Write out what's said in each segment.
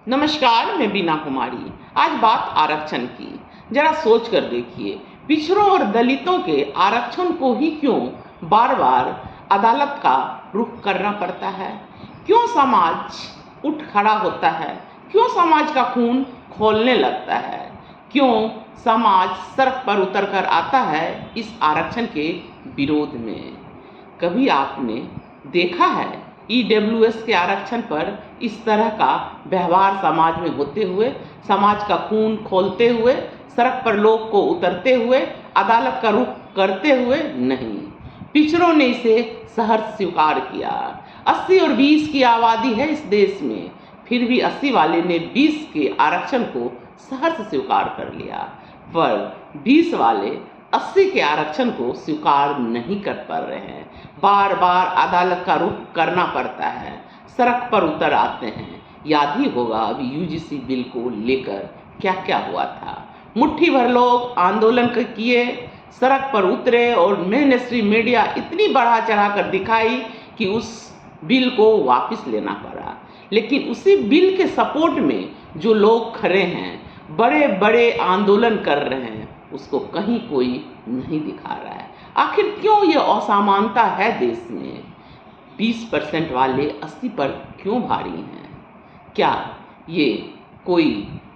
नमस्कार, मैं बीना कुमारी। आज बात आरक्षण की। जरा सोच कर देखिए, पिछड़ों और दलितों के आरक्षण को ही क्यों बार बार अदालत का रुख करना पड़ता है? क्यों समाज उठ खड़ा होता है? क्यों समाज का खून खौलने लगता है? क्यों समाज सड़क पर उतर कर आता है इस आरक्षण के विरोध में? कभी आपने देखा है ईडब्ल्यूएस के आरक्षण पर इस तरह का व्यवहार समाज में होते हुए, समाज का खून खोलते हुए, सड़क पर लोग को उतरते हुए, अदालत का रुख करते हुए? नहीं, पिछड़ों ने इसे सहर्ष स्वीकार किया। 80 और 20 की आबादी है इस देश में, फिर भी 80 वाले ने 20 के आरक्षण को सहर्ष स्वीकार कर लिया, पर 20 वाले 80 के आरक्षण को स्वीकार नहीं कर पा रहे हैं। बार बार अदालत का रुख करना पड़ता है, सड़क पर उतर आते हैं। याद ही होगा अभी यूजीसी बिल को लेकर क्या क्या हुआ था। मुट्ठी भर लोग आंदोलन किए, सड़क पर उतरे और मेन स्ट्रीम मीडिया इतनी बढ़ा चढ़ा कर दिखाई कि उस बिल को वापस लेना पड़ा। लेकिन उसी बिल के सपोर्ट में जो लोग खड़े हैं, बड़े बड़े आंदोलन कर रहे हैं, उसको कहीं कोई नहीं दिखा रहा है। आखिर क्यों ये असमानता है देश में? 20% वाले 80 पर क्यों भारी हैं? क्या ये कोई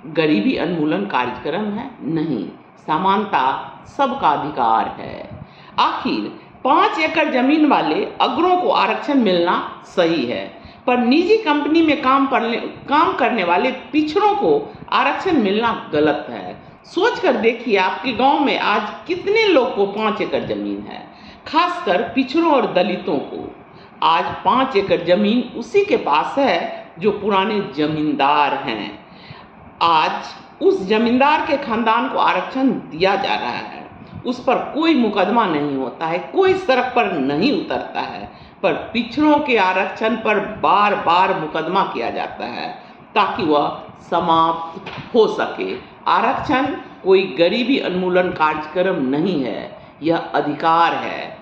गरीबी उन्मूलन कार्यक्रम है? नहीं, समानता सबका अधिकार है। आखिर 5 एकड़ जमीन वाले अगरों को आरक्षण मिलना सही है, पर निजी कंपनी में काम करने वाले पिछड़ों को आरक्षण मिलना गलत है। सोच कर देखिए, आपके गांव में आज कितने लोग को 5 एकड़ जमीन है? खासकर पिछड़ों और दलितों को आज 5 एकड़ जमीन उसी के पास है जो पुराने जमींदार हैं। आज उस जमींदार के खानदान को आरक्षण दिया जा रहा है, उस पर कोई मुकदमा नहीं होता है, कोई सड़क पर नहीं उतरता है, पर पिछड़ों के आरक्षण पर बार बार मुकदमा किया जाता है ताकि वह समाप्त हो सके। आरक्षण कोई गरीबी उन्मूलन कार्यक्रम नहीं है, यह अधिकार है।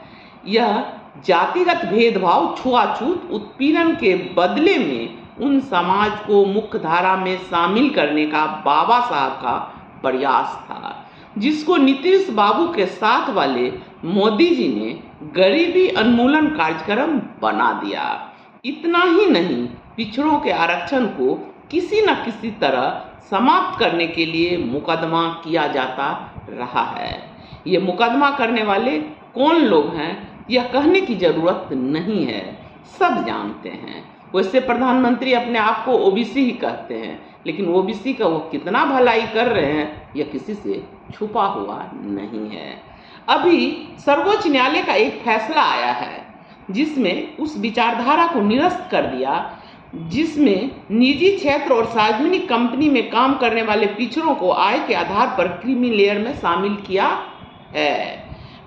यह जातिगत भेदभाव, छुआछूत, उत्पीड़न के बदले में उन समाज को मुख्य धारा में शामिल करने का बाबा साहब का प्रयास था, जिसको नीतीश बाबू के साथ वाले मोदी जी ने गरीबी उन्मूलन कार्यक्रम बना दिया। इतना ही नहीं, पिछड़ों के आरक्षण को किसी न किसी तरह समाप्त करने के लिए मुकदमा किया जाता रहा है। ये मुकदमा करने वाले कौन लोग हैं, यह कहने की जरूरत नहीं है, सब जानते हैं। वैसे प्रधानमंत्री अपने आप को ओबीसी ही कहते हैं, लेकिन ओबीसी का वो कितना भलाई कर रहे हैं यह किसी से छुपा हुआ नहीं है। अभी सर्वोच्च न्यायालय का एक फैसला आया है जिसमें उस विचारधारा को निरस्त कर दिया जिसमें निजी क्षेत्र और सार्वजनिक कंपनी में काम करने वाले पिछड़ों को आय के आधार पर क्रीमी लेयर में शामिल किया है।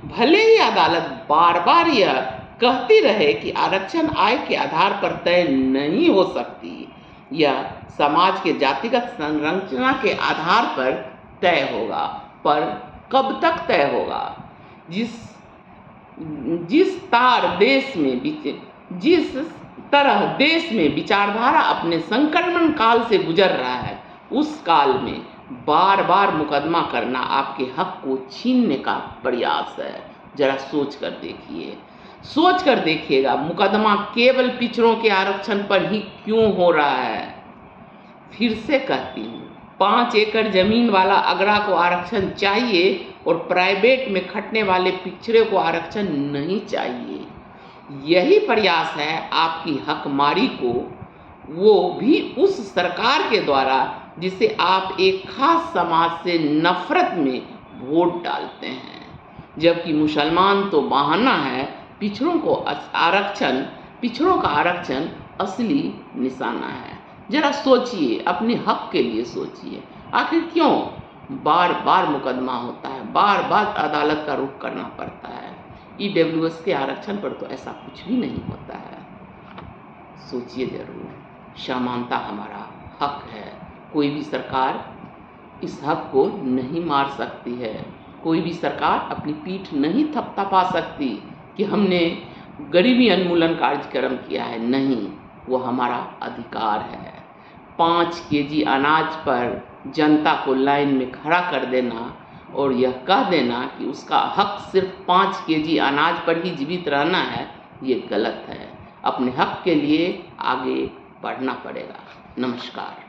भले ही अदालत बार बार यह कहती रहे कि आरक्षण आय के आधार पर तय नहीं हो सकती, यह समाज के जातिगत संरचना के आधार पर तय होगा, पर कब तक तय होगा? जिस तरह देश में विचारधारा अपने संक्रमण काल से गुजर रहा है, उस काल में बार बार मुकदमा करना आपके हक को छीनने का प्रयास है। जरा सोच कर देखिएगा, मुकदमा केवल पिछड़ों के आरक्षण पर ही क्यों हो रहा है? फिर से कहती हूँ, 5 एकड़ जमीन वाला अगरा को आरक्षण चाहिए और प्राइवेट में खटने वाले पिछड़े को आरक्षण नहीं चाहिए। यही प्रयास है आपकी हकमारी को, वो भी उस सरकार के द्वारा जिसे आप एक खास समाज से नफरत में वोट डालते हैं। जबकि मुसलमान तो बहाना है, पिछड़ों का आरक्षण असली निशाना है। जरा सोचिए, अपने हक के लिए सोचिए, आखिर क्यों बार बार मुकदमा होता है, बार बार अदालत का रुख करना पड़ता है? ईडब्ल्यूएस के आरक्षण पर तो ऐसा कुछ भी नहीं होता है। सोचिए जरूर, समानता हमारा हक है, कोई भी सरकार इस हक को नहीं मार सकती है, कोई भी सरकार अपनी पीठ नहीं थपथपा सकती कि हमने गरीबी उन्मूलन कार्यक्रम किया है। नहीं, वो हमारा अधिकार है। 5 केजी अनाज पर जनता को लाइन में खड़ा कर देना और यह कह देना कि उसका हक सिर्फ 5 केजी अनाज पर ही जीवित रहना है, ये गलत है। अपने हक के लिए आगे बढ़ना पड़ेगा। नमस्कार।